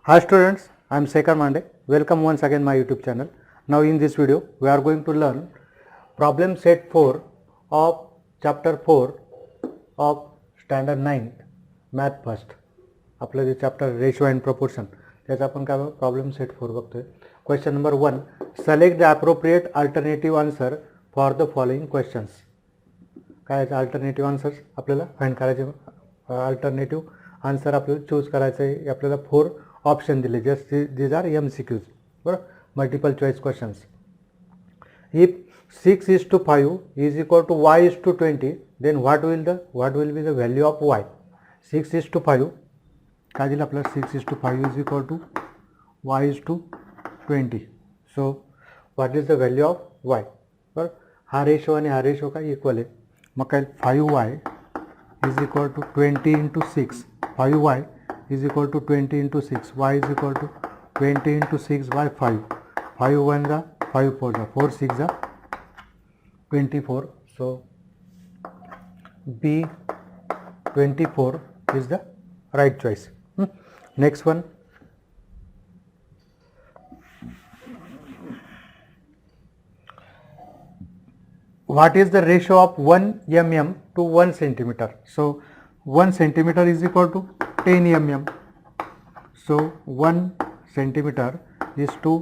Hi students, I am Sekhar Mande. Welcome once again my YouTube channel. Now in this video we are going to learn problem set 4 of chapter 4 of standard 9 math first. आपलं जे chapter ratio and proportion त्याचा आपण काय problem set 4 बघतोय. Question number 1, select the appropriate alternative answer for the following questions. काय alternative answers आपल्याला find करायचे. Alternative answer आपल्याला चूज करायचं आहे. आपल्याला 4 ऑप्शन दिले. Just these are MCQs. बरोबर, multiple choice questions. If 6:5 is equal to y:20, then what will be the value of y? 6:5 काय दिलं आपल्याला. 6:5 is equal to y:20. So what is the value of y? बरं, हा ratio आणि हा ratio काय equal आहे. मग काय 5y is equal to 20 into 6. 5y is equal to 20 into 6. y is equal to 20 into 6 by 5. 5 1 जा 5 4 जा 4 6 जा 24. So B 24 is the right choice. Next one. What is the ratio of 1 mm to 1 centimeter? So 1 centimeter is equal to 10 mm. So 1 centimeter is to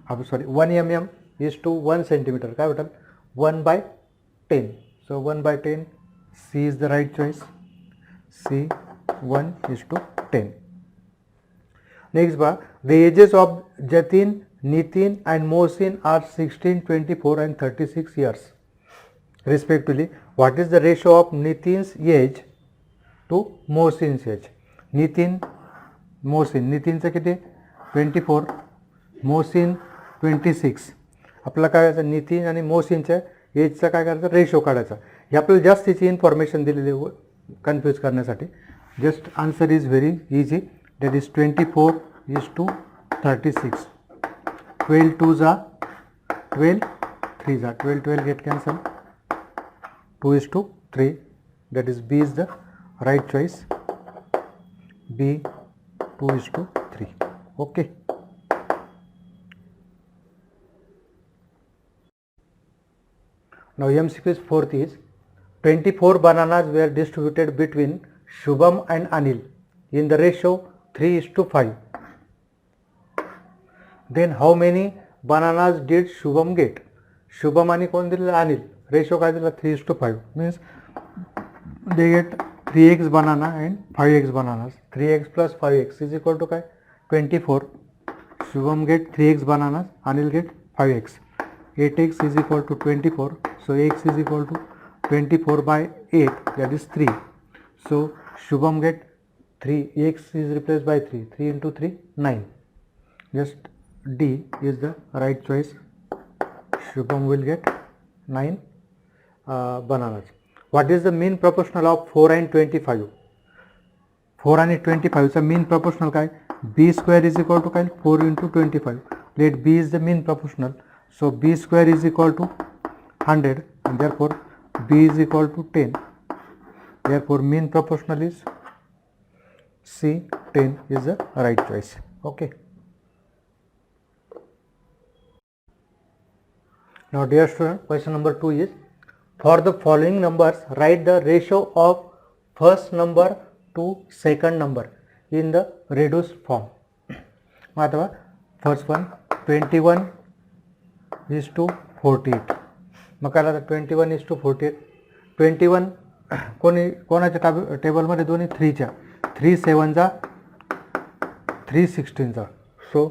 1 mm is to 1 centimeter. काय भेटेल 1 by 10. So 1 by 10. C is the right choice. C 1 is to 10. Next bar, the ages of Jatin, Nitin and Mohsin are 16, 24 and 36 years respectively. What is the ratio of Nitin's age to Mohsin's age? Mohsin नितीनचं किती 24, मोहसिन 26. आपल्याला काय करायचं, नितीन आणि मोहसिनच्या एजचा काय करायचं ratio काढायचा. हे आपल्याला जास्तीची इन्फॉर्मेशन दिलेली कन्फ्यूज करण्यासाठी. Just answer is very easy. That is 24 is to 36. 12 2 जा 12, 3 जा 12, 12 get cancelled. 2 is to 3. That is B is the right choice. B 2 is to 3. Okay. Now MCQ's fourth is 24 bananas were distributed between Shubham and Anil in the ratio 3:5. Then how many bananas did Shubham get? Shubham आणि कोण दिलेलं Anil. Ratio काय दिला 3:5. Means they get 3x banana and 5x bananas. 3x plus 5x is equal to काय 24. Shubham get 3x bananas, Anil get 5x. 8x is equal to 24. So x is equal to 24 by 8, that is 3. So Shubham get 3, x is replaced by 3. 3 into 3 9. Just D is the right choice. Shubham will get 9 bananas. What is the mean proportional of 4 and 25? 4 आणि 25 चा mean proportional काय? B square is equal to काय 4 into 25. Let B is the mean proportional. So B square is equal to 100 and therefore B is equal to 10. Therefore mean proportional is C 10 is the right choice. Okay. Now dear student, question number 2 is, for the following numbers write the ratio of first number to second number in the reduced form. अथवा first one 21 is to 48. मग काय लागतं 21 is to 48. 21 कोणाच्या टेबलमध्ये दोन्ही 3च्या 3 7 जा 3 16 जा. सो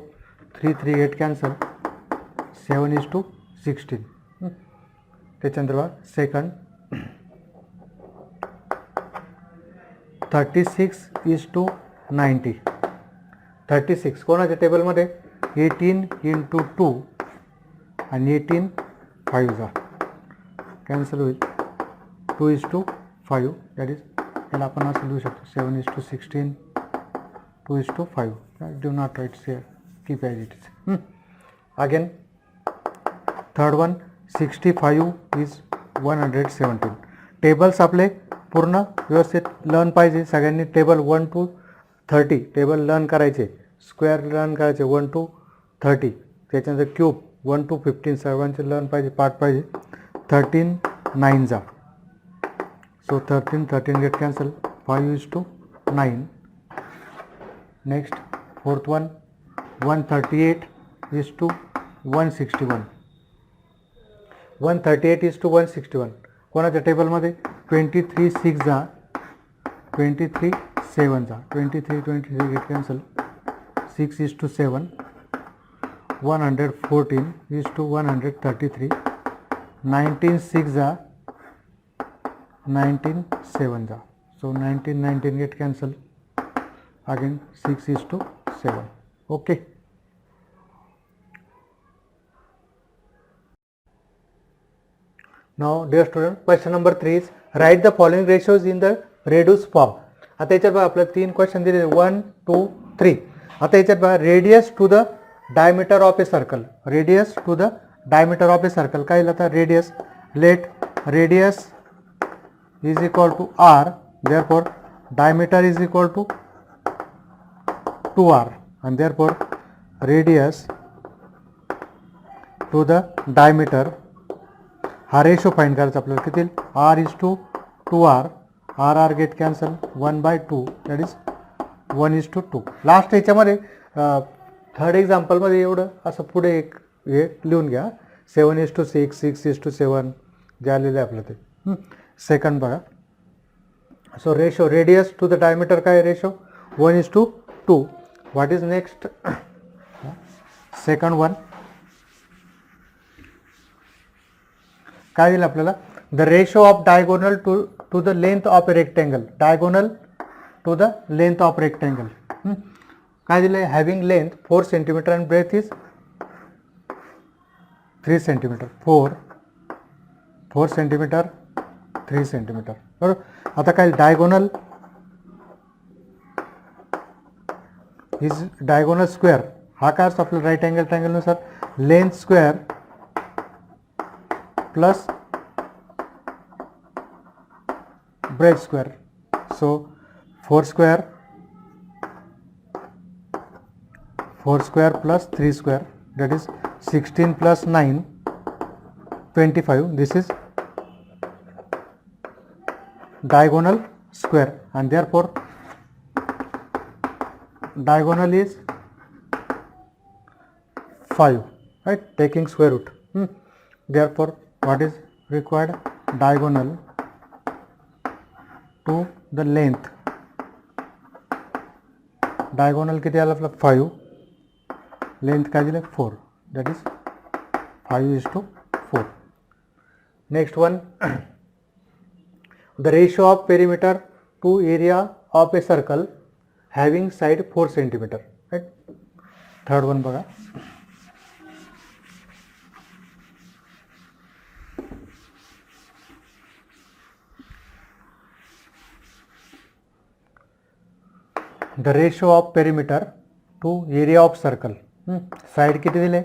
3 3 8 cancel. 7 is to 16. त्याच्यानंतर second 36 is to 90. 36 कोणाच्या टेबलमध्ये 18 into 2 आणि 18 5 जा कॅन्सल होईल. 2 is to 5. दॅट इज याला आपण असं लिहू शकतो 7 is to 16, 2 is to 5. Do not write here, keep as it is. Again third one 65 is 117. Tables आपले पूर्ण व्यवस्थित लर्न पाहिजे. सगळ्यांनी टेबल 1 to 30 टेबल लर्न करायचे. स्क्वेअर लर्न करायचे 1 to 30, त्याच्यानंतर क्यूब 1 to 15 सर्वांचे लर्न पाहिजे, पार्ट पाहिजे. 13 9 जा, सो 13 get cancel, 5:9. Next fourth one 138:161. 138:161 कोणाच्या टेबलमध्ये 23 6 जा, 23 7 जा, 23 गेट कॅन्सल, 6:7. 114:133. 19 6 जा, 19 7 जा, so 19 get cancel, again 6:7. Okay. Now dear student, question number 3 is write the following ratios in the reduced form. आता याच्यात बघा आपल्याला 3 क्वेश्चन दिले, 1 2 3. आता याच्यात बघा radius to the diameter of a circle, radius to the diameter of a circle काय दिलं आता, radius, let radius is equal to r, therefore diameter is equal to 2r, and therefore radius to the diameter, हा ratio find करायचा आपल्याला किती, r:2r, r get cancel, 1/2, that is 1:2. Last याच्यामध्ये third एक्झाम्पलमध्ये एवढं असं पुढे एक हे लिहून घ्या, 7:6, 6:7 जे आलेलं आहे आपलं ते. सेकंड बघा, so ratio radius to the diameter काय ratio 1:2. What is next, second one काय दिलं आपल्याला, the ratio of diagonal to the length of a rectangle, diagonal to the length of rectangle काय दिलं आहे, having length 4 centimetre and breadth is 3 centimetre, 4 centimetre 3 centimetre, बरोबर. आता काय diagonal is diagonal square, हा काय असतो आपलं राईट अँगल ट्रायंगलनुसार, length square plus breadth square, so 4 square plus 3 square, that is 16 plus 9 25. This is diagonal square, and therefore diagonal is 5, right, taking square root. Therefore what is required, diagonal to the length, diagonal किती आला आपला 5, length काय दिलं 4, that is 5:4. next one the ratio of perimeter to area of a circle having side 4 centimeter, right. third one बघा, the ratio of perimeter to area of circle, side किती दिले,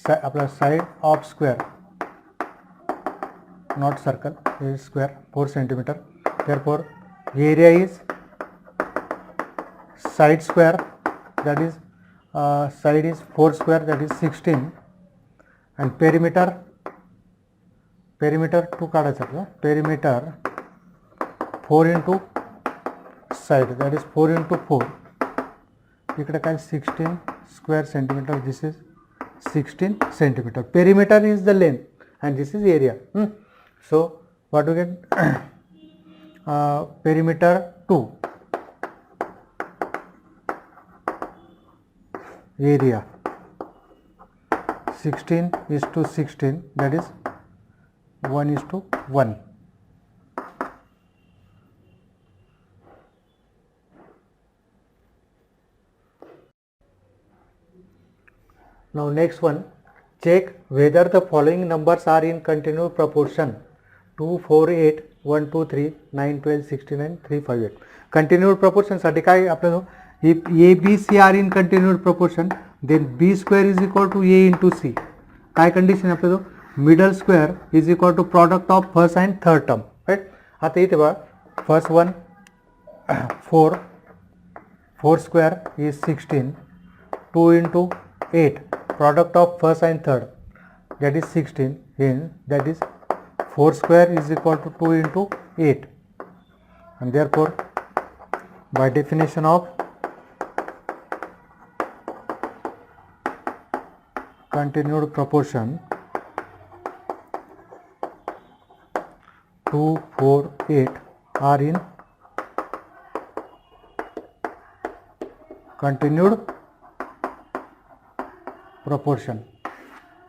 आपला side of square, not circle, is square 4 centimeter, therefore area is side square, that is side is 4 square, that is 16, and perimeter to काढायचं आपलं, perimeter 4 into side, that is 4 into 4, इकडे काय 16 square centimeter, this is 16 centimeter. Perimeter is the length and this is area. So what do we get, perimeter 2 area 16:16, that is 1:1. Now next one, check whether the following numbers are in continuous proportion: 2 4 8 1 2 3 9 12 69 3 5 8. Continuous proportion साठी काय आपल्याला, if A B C are in continuous proportion then B square is equal to A into C. काय condition आपल्याला, middle square is equal to product of first and third term, right. आता इथे बघा, first one 4 square is 16, 2 into 8, product of first and third, that is 16. Hence that is 4 square is equal to 2 into 8, and therefore by definition of continued proportion, 2, 4, 8 are in continued proportion.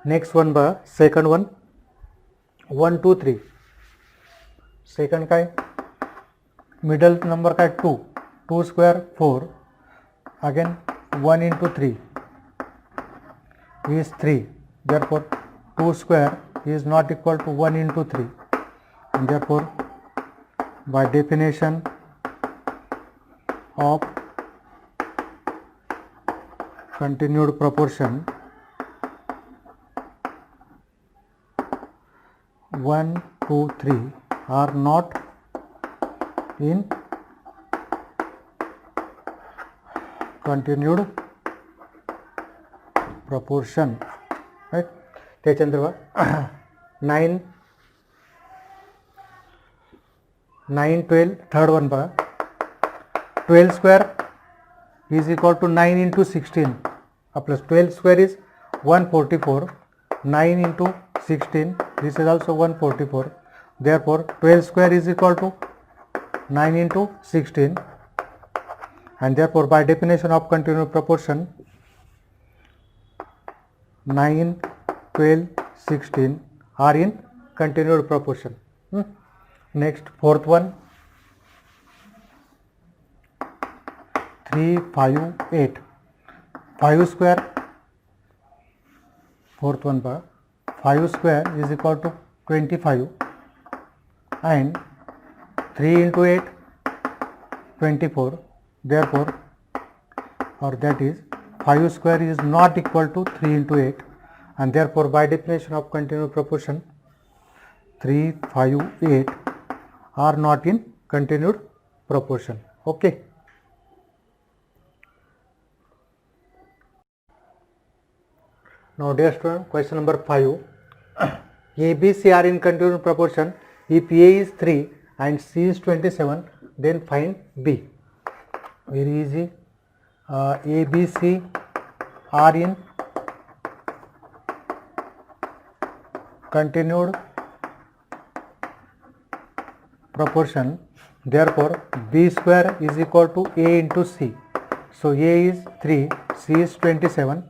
Next one बघा, second one 1 2 3. second काय, middle number काय 2, 2 square 4, again 1 into 3 is 3, therefore 2 square is not equal to 1 into 3, and therefore by definition of continued proportion, 1 2 3 are not in continued proportion, right? त्याच्यानंतर 9 12, third one बघा, 12 square is equal to 9 into 16, plus 12 square is 144, 9 into 16, this is also 144, therefore 12 square is equal to 9 into 16, and therefore by definition of continued proportion, 9 12 16 are in continued proportion. Next, fourth one 3 5 8, 5 square, fourth one 5 square is equal to 25, and 3 into 8 24, therefore, or that is 5 square is not equal to 3 into 8, and therefore by definition of continued proportion, 3 5 8 are not in continued proportion. Okay. Now dear student, question number 5. A, B, C are in continued proportion. If A is 3 and C is 27, then find B. Very easy. A, B, C are in continued proportion. Therefore, B square is equal to A into C. So A is 3, C is 27,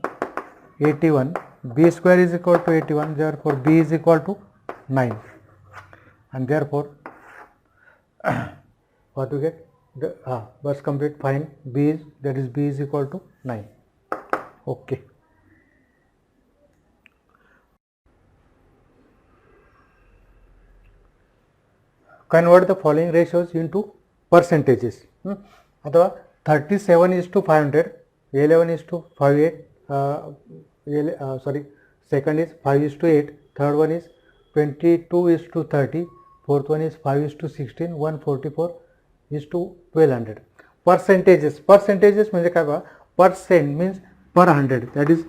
81. B square is equal to 81. Therefore, B is equal to 9. And therefore, what we get? Bus complete. Find B is, that is B is equal to 9. Okay. Convert the following ratios into percentages. अथवा 37 is to 500, 11 is to 58, second is 5 is to 8, third one is 22 is to 30, fourth one is 5 is to 16, 144 is to 1200. Percentages म्हणजे काय बघा, percent means per 100, that is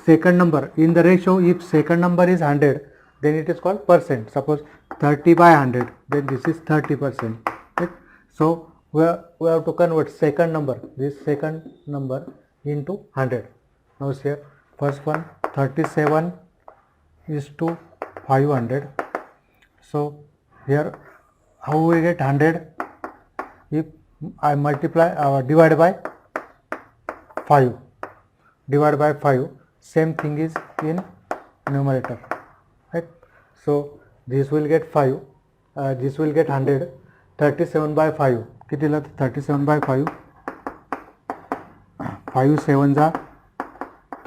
second number in the ratio. If second number is 100, then it is called percent. Suppose 30 by 100, then this is 30%. Right? So we have to convert second number, this second number, into 100. Now here first one 37 is to 500. So here how we get 100? If I multiply divide by 5, same thing is in numerator, right? So this will get 5, this will get 100. 37 by 5 कितीला, 37 by 5, 5 7 जा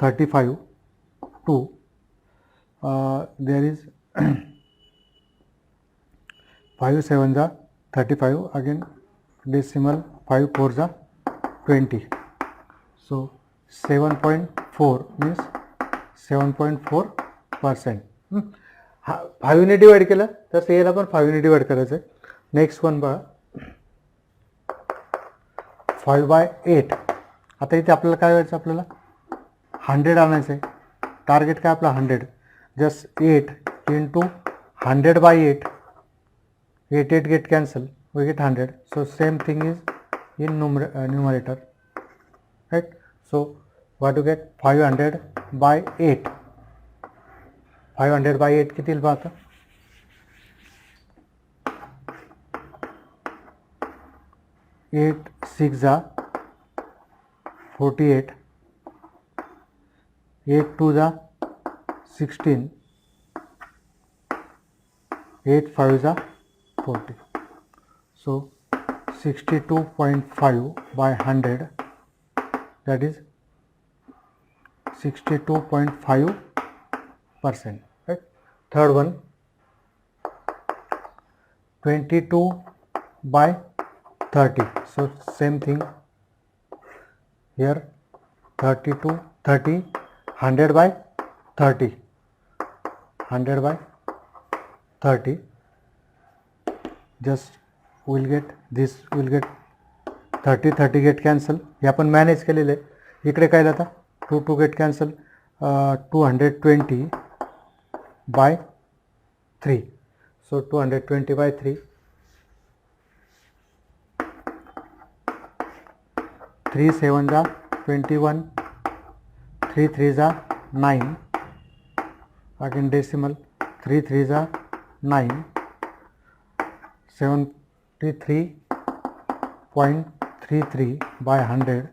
35, 2, there is 5 7 जा 35, again decimal 5 4 जा 20. So 7.4 means 7.4%. 5 ने divide केलं तर याला पण 5 ने डिवाइड करायचं आहे. नेक्स्ट वन बघा 5 by 8. आता इथे आपल्याला काय व्हायचं, आपल्याला 100 आणायचं आहे. टार्गेट काय आपला 100. Just 8 into 100 by 8. 8 get cancel. We get 100. So same thing is in numerator. Right? So what you get? 500 by 8. 500 by 8 किती येईल पाहता? 8 6 जा 48. 8 2 जा 16. 8 5 जा 40. So 62.5 by 100, that is 62.5%. Right? Third one, 22 by 30. So same thing here, 32 30, 100 by 30, 100 by 30. Just we'll get this, we'll get 30 get cancel. हे आपण manage केलेलं आहे. इकडे काय जातं? 2 get cancel. 220 by 3. So 220 by 3. 3 7 जा 21. 3 3 जा 9. Again decimal. 3 3 जा 9. 73.33 by 100,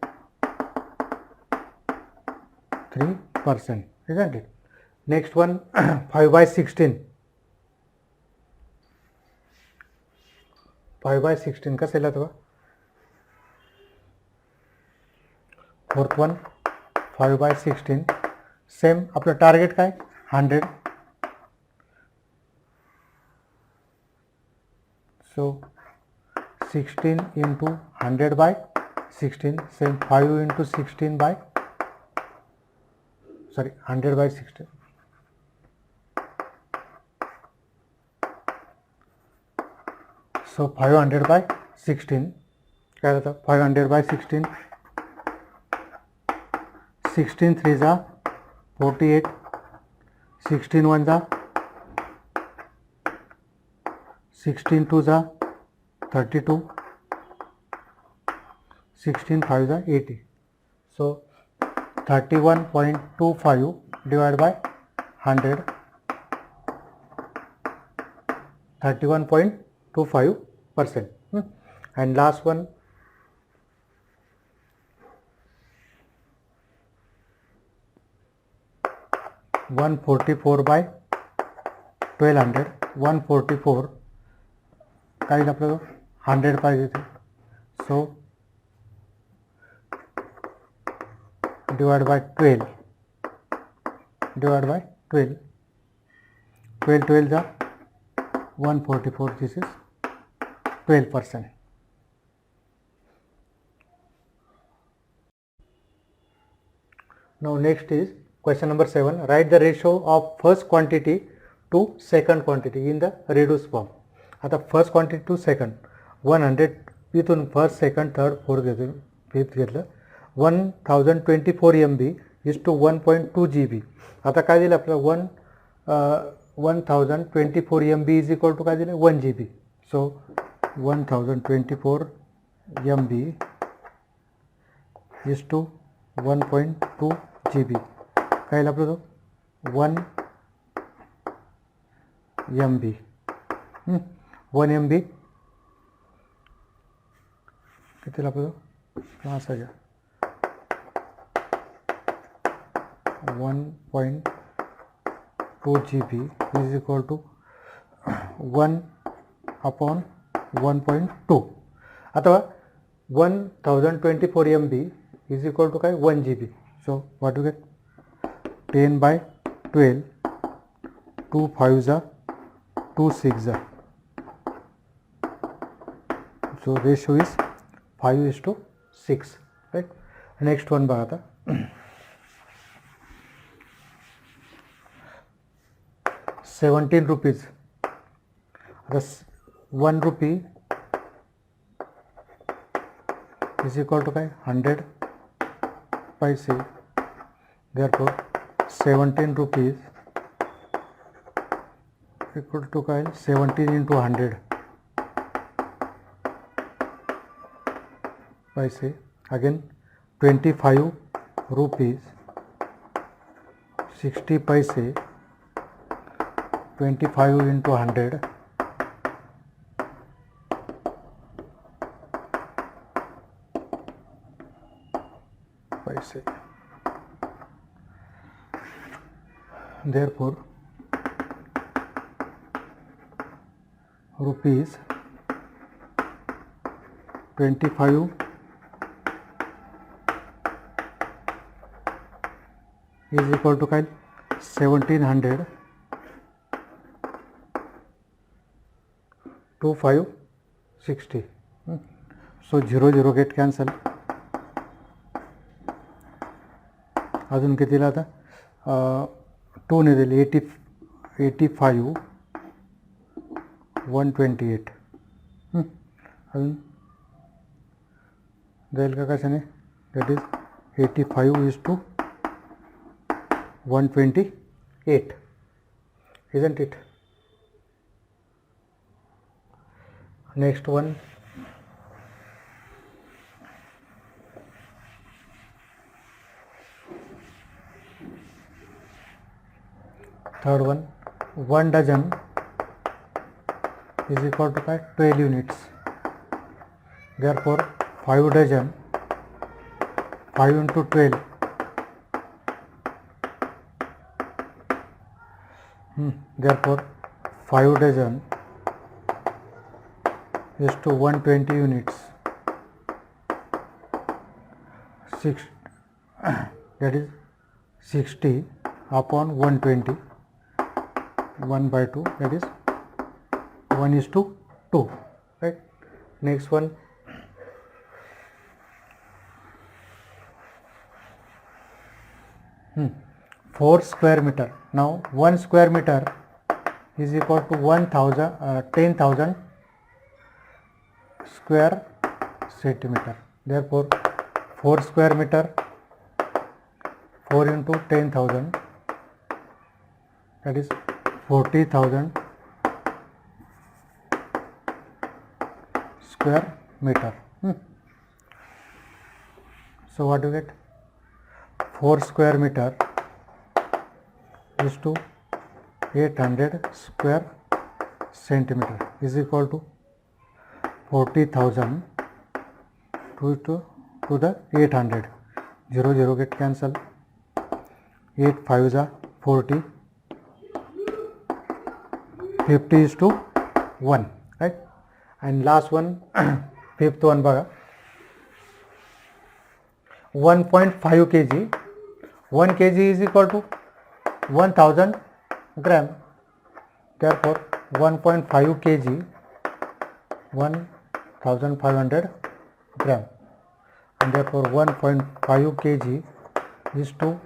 3%, isn't it? Next one, 5 by 16. 5 by 16 कसं येईल आता? Fourth one, 5 by 16. सेम आपलं टार्गेट काय? 100. So 16 into 100 by 16, same 5 into 16 by, sorry, 100 by 16. So 500 by 16, क्या रहता? 500 by 16, 16 3 जा 48, 16 1 जा 16 2 जा 32, 16 5 जा 80. So 31.25 divided by 100, 31.25%. And last one, 144 by 1200. 144 काय येईल आपल्याला? 100 पाहिजे ते. So divide by 12, divide by 12, 12 12 जा 144. This is 12%. Now next is question number 7. Write the ratio of first quantity to second quantity in the reduced form. आता first quantity to second 100 इथून first second third fourth घेतलं, fifth घेतलं. 1024 MB is to 1.2 GB. आता काय दिलं आपलं? 1024 MB is equal to काय दिलं? 1 GB. So 1024 MB is to 1.2 GB. काय येईल आपलं? तो 1 MB. 1 MB किती आपलं? असं घ्या, 1.2 GB इज इक्वल टू 1/1.2. आता 1024 MB इज इक्वल टू काय? 1 GB. So what you get? 10 by 12, 2 5 जा 2 6 जा. So ratio is 5:6, right? Next one बघा आता. 17 rupees. आता 1 rupee is equal to काय? 100 पैसे therefore 17 rupees equal to काय 17 into 100 पैसे, again 25 rupees 60 पैसे, 25 into 100 पैसे, therefore rupees 25 is equal to काय 1700 to 560. So 0 get cancel. अजून कितीला आता 2 ने दिले 85 128. अजून जाईल का कशाने, that is 85 is to 128, isn't it? Next one, third one, 1 dozen is equal to 12 units, therefore 5 dozen 5 into 12 therefore 5 dozen is to 120 units, 6 that is 60 upon 120, 1 by 2, that is 1 is to 2, right? Next one, four square meter. Now 1 square meter is equal to 10,000 square centimeter. Therefore 4 square meter 4 into 10,000, that is 40,000 square meter. So what do you get? 4 square meter is to 800 square centimeter is equal to 40,000 to the 800. 0 get cancel. 8 5s are 40. 50 is to 1, right? And last one, fifth one baga, 1.5 kg. 1 kg is equal to 1000 gram. Therefore 1.5 kg 1500 gram, and therefore 1.5 kg is to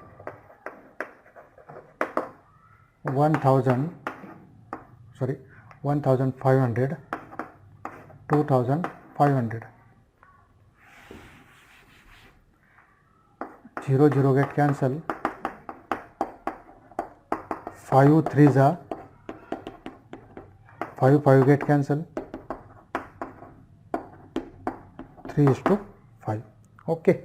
1500 2500. 0 get cancel. 5 3s are 5 get cancel. 3 is to 5. Okay.